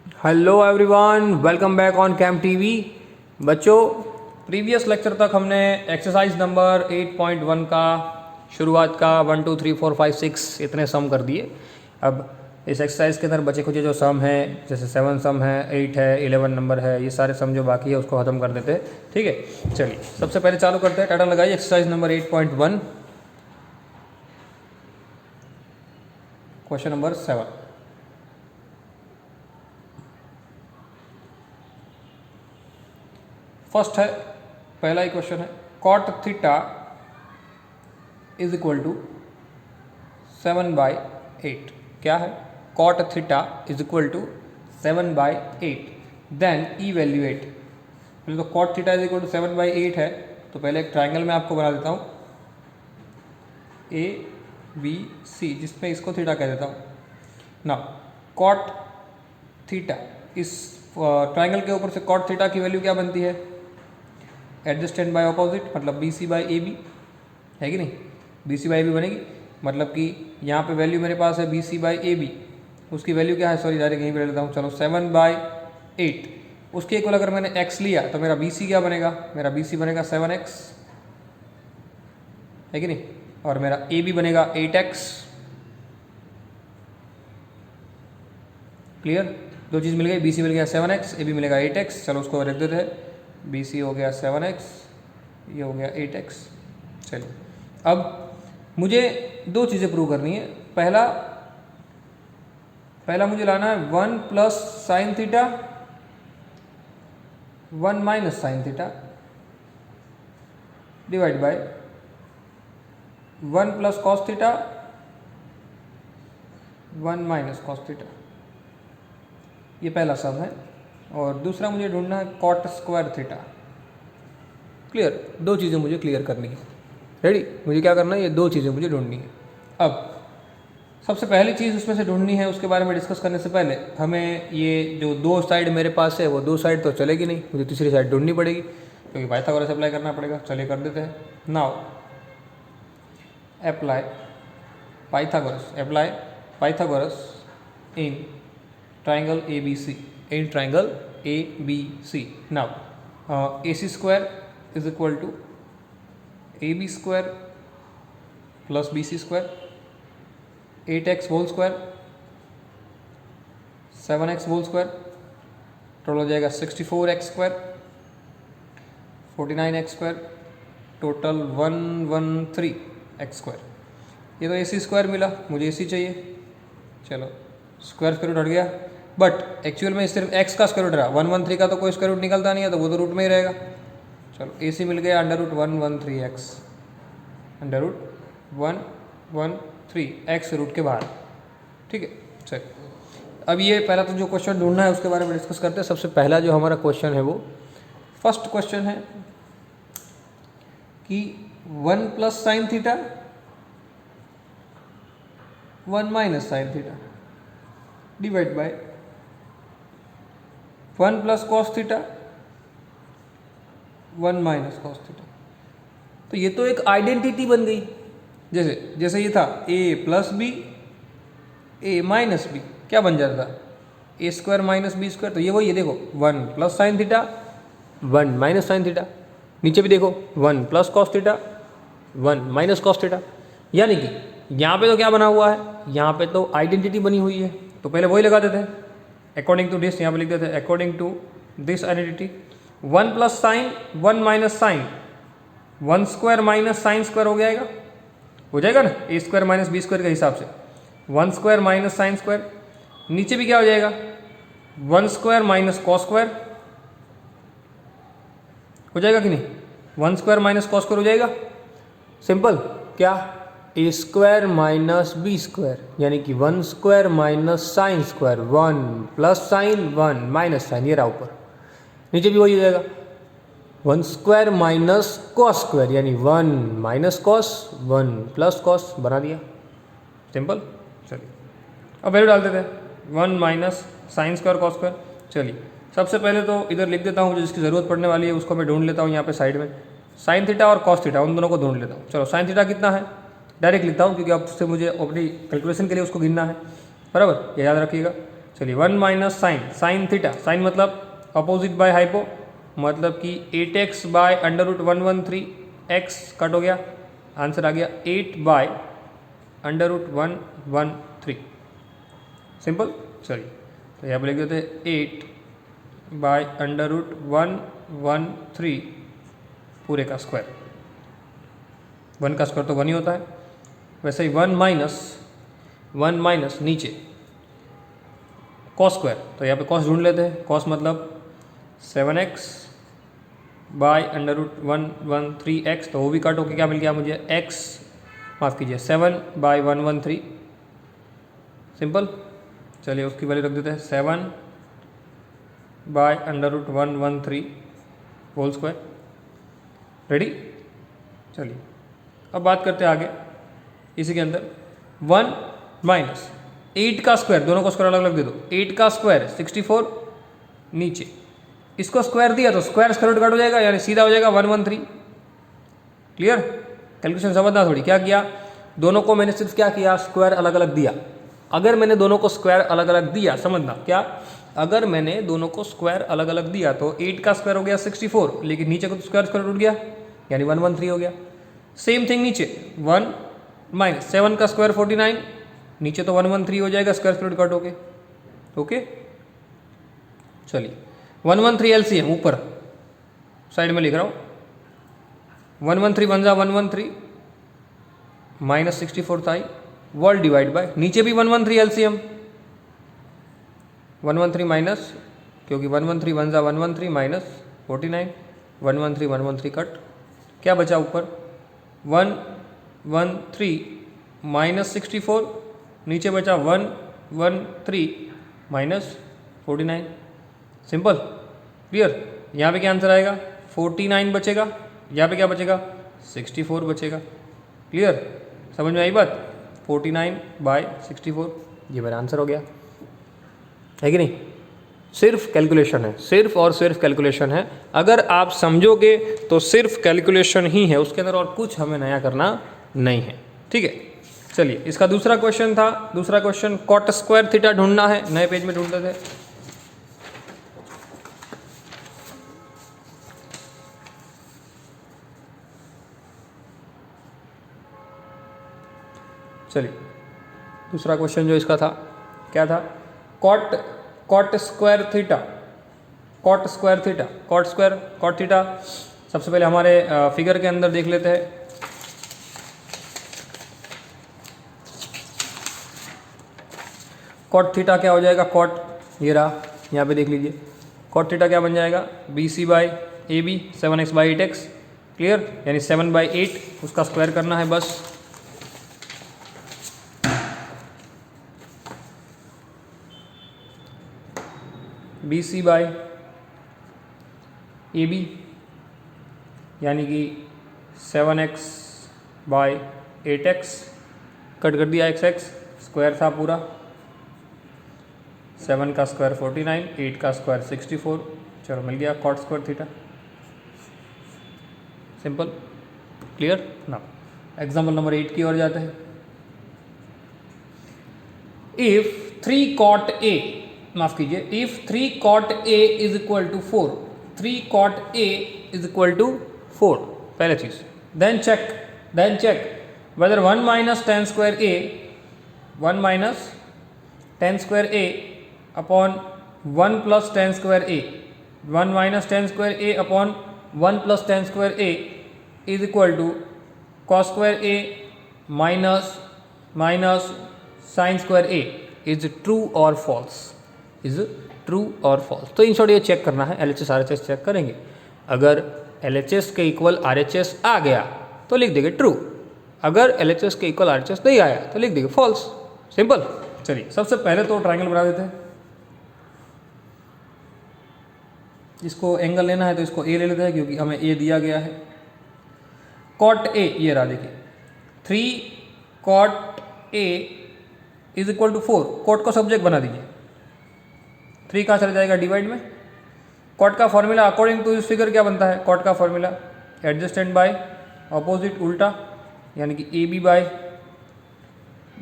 Hello everyone, welcome back on Cam TV. बच्चों, previous lecture तक हमने एक्सरसाइज नंबर 8.1 का शुरुआत का 1 2 3 4 5 6 इतने सम कर दिए। अब इस एक्सरसाइज के अंदर बचे खुचे जो सम है, जैसे 7 सम है, 8 है, 11 नंबर है, ये सारे सम जो बाकी है उसको ख़त्म कर देते हैं। ठीक है, चलिए सबसे पहले चालू करते हैं। टाइटल लगाइए exercise number 8.1, question number 7। First है, पहला ही क्वेश्चन है, cot theta is equal to 7/8। क्या है? Cot theta is equal to 7/8। Then evaluate. पहले तो cot theta is equal to 7/8 है, तो पहले एक ट्राइंगल में आपको बना देता हूँ ABC, जिसमें इसको थीटा कह देता हूँ ना। कॉट थीटा, इस ट्राइंगल के ऊपर से कॉट थीटा की वैल्यू क्या बनती है? एडजस्टेंट बाय ऑपोजिट, मतलब BC/AB, है कि नहीं? BC/AB बनेगी, मतलब कि यहाँ पे वैल्यू मेरे पास है BC/AB, उसकी वैल्यू क्या है? सॉरी, डायरेक्ट यहीं पे ले लेता हूँ। चलो 7/8, उसके इक्वल अगर मैंने x लिया तो मेरा BC क्या बनेगा? मेरा BC बनेगा 7x, है कि नहीं? और मेरा AB बनेगा 8x। क्लियर? दो चीज़ मिल गई, BC मिल गया 7x, AB मिलेगा 8x। चलो उसको रख देते हैं, BC हो गया 7x, ये हो गया 8x। चलिए, अब मुझे दो चीज़ें प्रूव करनी है। पहला मुझे लाना है 1 plus sine theta, 1 minus sine theta, divide by 1 plus cos theta, 1 minus cos theta. ये पहला सम है। और दूसरा मुझे ढूंढना है कॉट स्क्वायर थीटा। क्लियर? दो चीज़ें मुझे क्लियर करनी है। रेडी? मुझे क्या करना है? ये दो चीज़ें मुझे ढूंढनी है। अब सबसे पहली चीज़ उसमें से ढूंढनी है, उसके बारे में डिस्कस करने से पहले हमें ये जो दो साइड मेरे पास है वो दो साइड तो चलेगी नहीं, मुझे तीसरी साइड ढूंढनी पड़ेगी, क्योंकि पाइथागोरस अप्लाई करना पड़ेगा। चलिए कर देते हैं। Now apply Pythagoras in triangle ABC, in triangle ABC। Now AC square is equal to AB square plus BC square, 8x whole square, 7x whole square, total हो जाएगा 64x square, 49x square, total 113x square. ये तो AC square मिला, मुझे AC चाहिए। चलो square root हट गया, बट एक्चुअल में सिर्फ x का स्क्वायर रूट रहा, 113 का तो कोई स्क्वायर रूट निकलता नहीं है, तो वो तो रूट में ही रहेगा। चलो AC मिल गया √113x, √113x रूट के बाहर। ठीक है, चलिए अब ये पहला तो जो क्वेश्चन ढूंढना है उसके बारे में डिस्कस करते हैं। सबसे पहला जो हमारा क्वेश्चन है वो फर्स्ट क्वेश्चन है कि 1 plus sine theta, 1 minus sine theta, divide by 1 plus cos theta, 1 minus cos theta. तो ये तो एक आइडेंटिटी बन गई। जैसे ये था a plus b, a minus b, क्या बन जाता था? a square minus b square. तो ये वही है, देखो 1 plus sine theta, 1 minus sine theta. नीचे भी देखो 1 plus cos theta, 1 minus cos theta. यानी कि यहाँ पे तो क्या बना हुआ है? यहाँ पे तो आइडेंटिटी बनी हुई है, तो पहले वही लगा देते हैं। अकॉर्डिंग टू दिस, यहाँ पे लिख देते हैं according to this identity, 1 plus sine, 1 minus sine, 1 square minus sine square हो जाएगा, ना, a square minus b square के हिसाब से। 1 स्क्वायर माइनस साइन स्क्वायर, नीचे भी क्या हो जाएगा? 1 स्क्वायर माइनस कॉस स्क्वायर हो जाएगा कि नहीं? 1 स्क्वायर माइनस कॉस स्क्वायर हो जाएगा। सिंपल, क्या? a square minus b square, यानी कि 1 square minus sine square, 1 plus sine, 1 minus sine, ये रहा ऊपर। नीचे भी वही हो जाएगा, 1 स्क्वायर माइनस कॉस स्क्वायर, यानी 1 माइनस कॉस, 1 प्लस कॉस, बना दिया। सिंपल। चलिए अब वैल्यू डाल देते हैं, 1 minus sine square cos square. चलिए सबसे पहले तो इधर लिख देता हूँ, जिसकी ज़रूरत पड़ने वाली है उसको मैं ढूंढ लेता हूँ यहाँ पे साइड में। साइन थीटा और कॉस थीटा, उन दोनों को ढूंढ लेता हूँ। चलो साइन थीटा कितना है डायरेक्ट लिखता हूँ, क्योंकि अब से मुझे अपनी कैलकुलेशन के लिए उसको गिनना है, बराबर, ये याद रखिएगा। चलिए 1 माइनस साइन थीटा, साइन मतलब अपोजिट बाय हाइपो, मतलब कि 8x by under root 113, x cut हो गया, आंसर आ गया 8 बाय अंडर रूट 113। सिंपल। चलिए तो यहाँ पर लिख देते हैं 8 बाय अंडर रूट 113 पूरे का स्क्वायर। 1 का स्क्वायर तो 1 ही होता है। वैसे ही 1 माइनस नीचे कॉस स्क्वायर, तो यहाँ पे कॉस ढूंढ लेते हैं। कॉस मतलब 7x bye under root 113x, तो वो भी कट होके क्या मिल गया मुझे, x माफ़ कीजिए 7 बाय 113। सिंपल। चलिए उसकी वैल्यू रख देते हैं 7 by under root 113 whole square. Ready. चलिए अब बात करते हैं आगे इसी के अंदर 1 माइनस 8 का स्क्वायर, दोनों को स्क्वायर अलग अलग दे दो। 8 का स्क्वायर 64, नीचे इसको स्क्वायर दिया तो स्क्वायर स्क्वायर रूट कट हो जाएगा, यानी सीधा हो जाएगा 113। क्लियर। कैलकुलेशन समझना थोड़ी, क्या किया, दोनों को मैंने सिर्फ क्या किया, स्क्वायर अलग अलग दिया। अगर मैंने दोनों को स्क्वायर अलग अलग दिया, समझना क्या, अगर मैंने दोनों को स्क्वायर अलग अलग दिया तो 8 का स्क्वायर हो गया 64, लेकिन नीचे को तो स्क्वायर स्क्वायर रूट गया, यानी 113 हो गया। सेम थिंग नीचे 1 माइनस 7 का स्क्वायर 49, नीचे तो 113 हो जाएगा स्क्वायर स्क्वायर रूट कट होके। ओके। चलिए 113 एलसीएम ऊपर साइड में लिख रहा हूँ, 113 1 जा 113 माइनस 64 था, वर्ड डिवाइड बाय नीचे भी 113 एलसीएम, 113 माइनस, क्योंकि 113 1 जा 113 माइनस 49, 113 कट, क्या बचा ऊपर 113 माइनस 64, नीचे बचा 113 माइनस 49। सिंपल। क्लियर। यहाँ पे क्या आंसर आएगा, 49 बचेगा, यहाँ पे क्या बचेगा, 64 बचेगा। क्लियर। समझ में आई बात, 49 बाय 64, ये मेरा आंसर हो गया, है कि नहीं। सिर्फ कैलकुलेशन है, सिर्फ और सिर्फ कैलकुलेशन है। अगर आप समझोगे तो सिर्फ कैलकुलेशन ही है, उसके अंदर और कुछ हमें नया करना नहीं है। ठीक है। चलिए इसका दूसरा क्वेश्चन था, दूसरा क्वेश्चन कॉट स्क्वायर थीटा ढूंढना है, नए पेज में ढूंढते थे। चलिए दूसरा क्वेश्चन जो इसका था, क्या था, cot square theta, cot square theta, cot square cot theta. सबसे पहले हमारे फिगर के अंदर देख लेते हैं। कॉट थीटा क्या हो जाएगा, कॉट ये रहा, यहाँ पे देख लीजिए, कॉट थीटा क्या बन जाएगा, BC by AB 7x by 8x। Clear. यानी 7 बाई 8 उसका स्क्वायर करना है बस। BC बाई AB यानी कि 7x बाई 8x, कट कर दिया x, स्क्वायर था पूरा, 7 का स्क्वायर 49, 8 का स्क्वायर 64, चलो मिल गया cot square theta. Simple. Clear ना। एग्जाम्पल नंबर 8 की ओर जाते हैं। इफ 3 कॉट A, माफ कीजिए, if 3 cot A is equal to 4, 3 cot A is equal to 4, पहले चीज, then check whether 1 minus tan square A, 1 minus tan square A upon 1 plus tan square A, 1 minus tan square A upon 1 plus tan square A is equal to cos square A minus sine square A is true और false, is true और false. तो in short ये check करना है, LHS RHS check करेंगे। अगर LHS के equal RHS आ गया तो लिख देंगे ट्रू, अगर LHS के इक्वल RHS नहीं आया तो लिख देंगे फॉल्स। सिंपल। चलिए सबसे पहले तो ट्राइंगल बना देते हैं। इसको एंगल लेना है तो इसको A ले लेते हैं, क्योंकि हमें A दिया गया है। कॉट A ये रहा, देखिए 3 cot A is equal to 4, cot को सब्जेक्ट बना दीजिए, 3 कहाँ चला जाएगा डिवाइड में। कॉट का फॉर्मूला अकॉर्डिंग टू इस फिगर क्या बनता है, कॉट का फॉर्मूला एडजस्टेंट बाय अपोजिट उल्टा, यानी कि AB बाय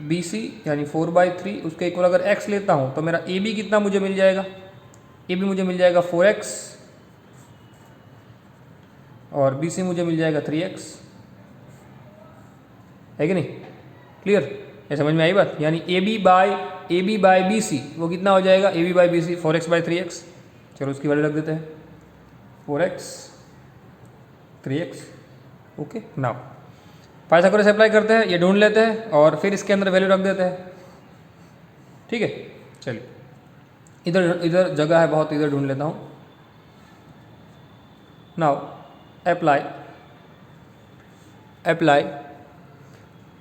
BC यानी 4/3 उसके इक्वल अगर x लेता हूँ तो मेरा AB कितना मुझे मिल जाएगा, AB मुझे मिल जाएगा 4x और BC मुझे मिल जाएगा 3x, है कि नहीं? क्लियर? ये समझ में आई बात? यानी AB बाई BC वो कितना हो जाएगा, AB बाई BC 4x/3x। चलो उसकी वैल्यू रख देते हैं 4x 3x। Okay, now Pythagoras apply करते हैं, ये ढूंढ लेते हैं और फिर इसके अंदर वैल्यू रख देते हैं। ठीक है, चलिए इधर जगह है बहुत, इधर ढूंढ लेता हूँ। Now apply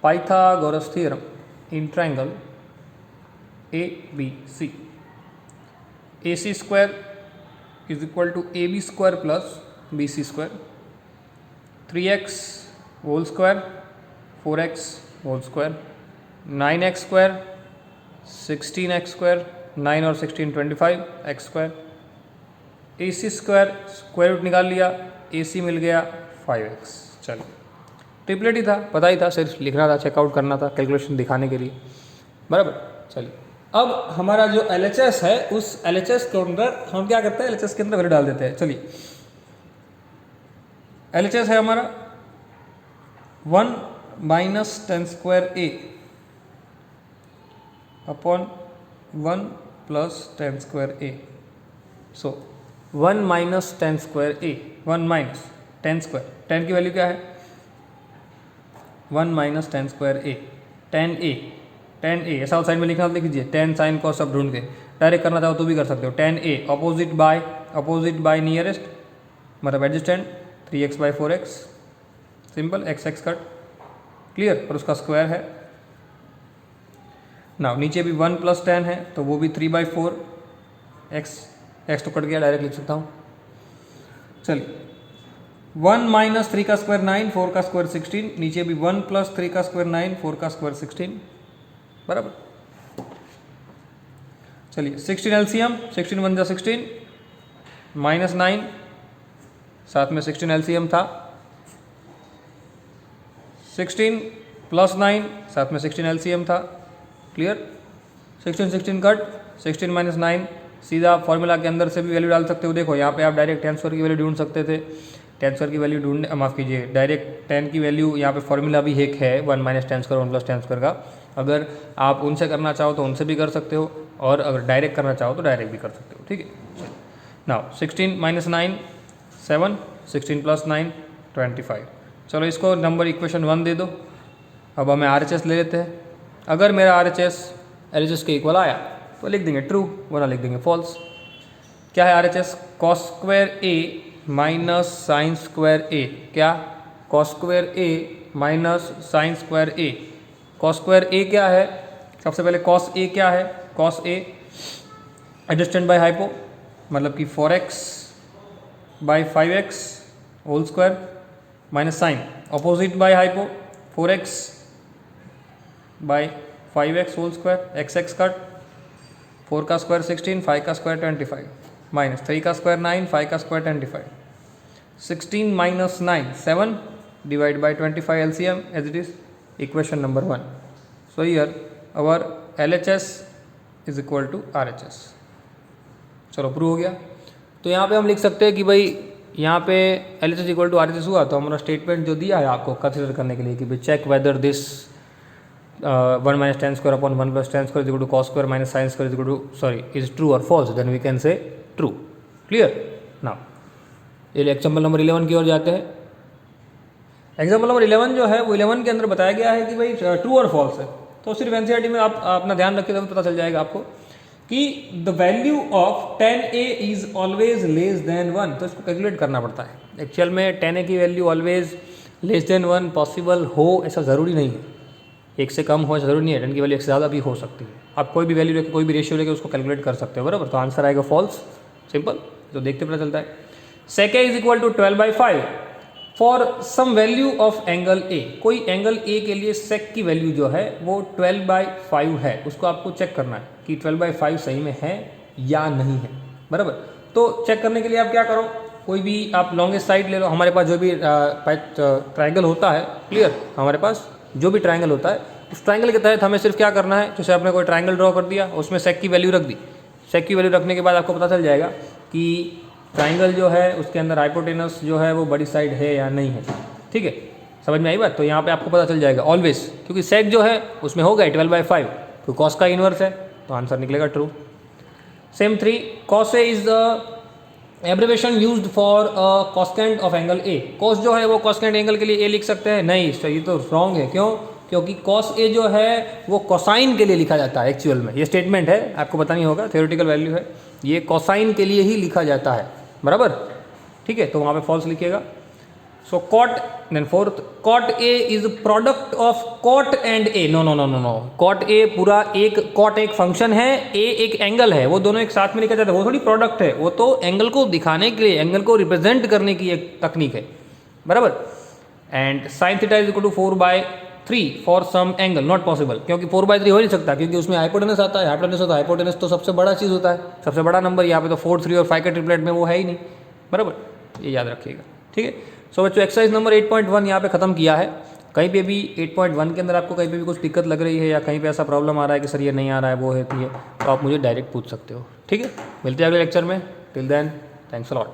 Pythagoras theorem in triangle ABC। AC square is equal to AB square plus BC square, 3x whole square 4x whole square, 9x square 16x square, 9 और 16 25 x square. AC square square root निकाल लिया, AC मिल गया 5x। चलो triplet ही था, पता ही था, सिर्फ लिखना था, चेकआउट करना था, कैलकुलेशन दिखाने के लिए, बराबर। चलिए अब हमारा जो LHS है उस LHS के अंदर हम क्या करते हैं, LHS के अंदर वैल्यू डाल देते हैं। चलिए LHS है हमारा 1 minus 10 square A upon 1 plus 10 square A। So 1 minus 10 square A, 1 minus 10 square, 10 की वैल्यू क्या है, 1 माइनस 10 स्क्वायर A, 10A ऐसा साइड में लिखना, लिख लीजिए 10 साइन कॉस सब ढूंढ के, डायरेक्ट करना चाहो तो भी कर सकते हो। 10A अपोजिट बाय नियरेस्ट मतलब adjacent 3x/4x, simple x cut, clear, और उसका स्क्वायर है। ना नीचे भी 1 प्लस 10 है तो वो भी 3/4 x तो कट गया, डायरेक्ट लिख सकता हूँ। चलिए 1 माइनस 3 का स्क्वायर 9, 4 का स्क्वायर 16, नीचे भी 1 प्लस 3 का स्क्वायर 9, 4 का स्क्वायर 16, बराबर। चलिए 16 LCM, 16 1 जा 16 माइनस 9, साथ में 16 LCM था, 16 प्लस 9 साथ में 16 LCM था, क्लियर। 16 कट, 16 माइनस 9, सीधा फॉर्मूला के अंदर से भी वैल्यू डाल सकते हो। देखो यहाँ पे आप डायरेक्ट 10 स्क्वायर की वैल्यू ढूंढ सकते थे, 10 स्क्वायर की वैल्यू ढूंढ, माफ़ कीजिए, डायरेक्ट 10 की वैल्यू, यहाँ पे फॉर्मूला भी एक है 1 माइनस 10 स्क्वायर 1 प्लस 10 स्क्वायर का। अगर आप उनसे करना चाहो तो उनसे भी कर सकते हो, और अगर डायरेक्ट करना चाहो तो डायरेक्ट भी कर सकते हो। ठीक है, नाउ 16 माइनस 9 7, 16 प्लस 9 25। चलो इसको नंबर इक्वेशन 1 दे दो। अब हमें RHS ले लेते हैं। अगर मेरा RHS LHS के इक्वल आया तो लिख देंगे ट्रू, वरना लिख देंगे फॉल्स। क्या है RHS, cos square A minus sine square A। क्या, cos square A minus sine square A। Cos square A क्या है, सबसे पहले कॉस A क्या है, cos A adjacent by hypo मतलब कि 4x/5x whole square minus sine opposite by hypo 4x/5x whole square, x cut, 4 का स्क्वायर 16, 5 का स्क्वायर 25, माइनस 3 का स्क्वायर 9, 5 का square 25, 16 minus 9 7 divide by 25 LCM as it is equation number 1। So here our LHS is equal to RHS। चलो prove हो गया। तो यहाँ पे हम लिख सकते हैं कि भाई यहाँ पे LHS इक्वल टू RHS हुआ, तो हमारा स्टेटमेंट जो दिया है आपको कंसिडर करने के लिए कि भाई check whether this 1 minus 10 square upon 1 plus 10 square is equal to cos square minus sine square is equal to sorry is true और false, then we can say true. Clear. Now ये example number 11 की ओर जाते हैं। Example number 11 जो है वो 11 के अंदर बताया गया है कि भाई ट्रू और फॉल्स है। तो सिर्फ एनसीईआरटी में आप अपना ध्यान रखिए तभी पता चल जाएगा आपको कि the value of 10a is always less than 1। तो इसको कैलकुलेट करना पड़ता है। एक्चुअल में 10a की value always less than 1 possible हो ऐसा ज़रूरी नहीं है, एक से कम हो ऐसा ज़रूरी नहीं है, 10 की वैल्यू एक से ज़्यादा भी हो सकती है। आप कोई भी वैल्यू लेके कोई भी रेशियो लेके उसको कैलकुलेट कर सकते हो, बराबर। तो आंसर आएगा फॉल्स, सिंपल, जो देखते पता चलता है। Sec is equal to 12/5 for some value of angle A. कोई एंगल ए के लिए सेक की वैल्यू जो है वो 12/5 है, उसको आपको चेक करना है कि 12/5 सही में है या नहीं है, बराबर। तो चेक करने के लिए आप क्या करो, कोई भी आप लॉन्गेस्ट साइड ले लो। हमारे पास जो भी ट्रायंगल होता है, क्लियर, हमारे पास जो भी ट्रायंगल होता है उस ट्राइंगल के तहत हमें सिर्फ क्या करना है, जैसे आपने कोई ट्राइंगल ड्रॉ कर दिया, उसमें सेक की वैल्यू रख दी। सेक की वैल्यू रखने के बाद आपको पता चल जाएगा कि ट्राइंगल जो है उसके अंदर हाइपोटेनस जो है वो बड़ी साइड है या नहीं है। ठीक है, समझ में आई बात? तो यहाँ पे आपको पता चल जाएगा ऑलवेज, क्योंकि सेक जो है उसमें होगा 12/5, तो कॉस का इन्वर्स है, तो आंसर निकलेगा true. Same 3, cos A is the abbreviation used for cosecant of angle A. Cos जो है वो कॉस्केंट एंगल के लिए ए लिख सकते हैं? नहीं, ये तो रॉन्ग है। क्यों? क्योंकि कॉस ए जो है वो कोसाइन के लिए लिखा जाता है एक्चुअल में। ये स्टेटमेंट है, आपको पता नहीं होगा, थ्योरेटिकल वैल्यू है, ये कोसाइन के लिए ही लिखा जाता है, बराबर? ठीक है, तो वहाँ पे फॉल्स लिखिएगा। So cot, then fourth, cot A is product of cot and A. No no no no no, cot A पूरा एक, कॉट एक फंक्शन है, ए एक एंगल है, वो दोनों एक साथ में लिखा जाता है, वो थोड़ी प्रोडक्ट है, वो तो एंगल को दिखाने के लिए, एंगल को रिप्रेजेंट करने की एक तकनीक है, बराबर? And sine theta is equal to 4/3 for some angle, not possible, क्योंकि 4/3 हो नहीं सकता, क्योंकि उसमें हाइपोटेनस आता है, हाइपोटेनस तो सबसे बड़ा चीज़ होता है, सबसे बड़ा नंबर। यहाँ पे तो 4, 3 और 5 के ट्रिपलेट में वो है ही नहीं, बराबर? ये याद रखिएगा, ठीक है। सो बच्चों, एक्सरसाइज नंबर 8.1 यहाँ पे ख़त्म किया है। कहीं पे भी 8.1 के अंदर आपको कहीं पे भी कुछ दिक्कत लग रही है या कहीं पे ऐसा प्रॉब्लम आ रहा है कि सर ये नहीं आ रहा है, वो है, तो आप मुझे डायरेक्ट पूछ सकते हो, ठीक है। मिलते हैं अगले लेक्चर में, till then thanks a lot.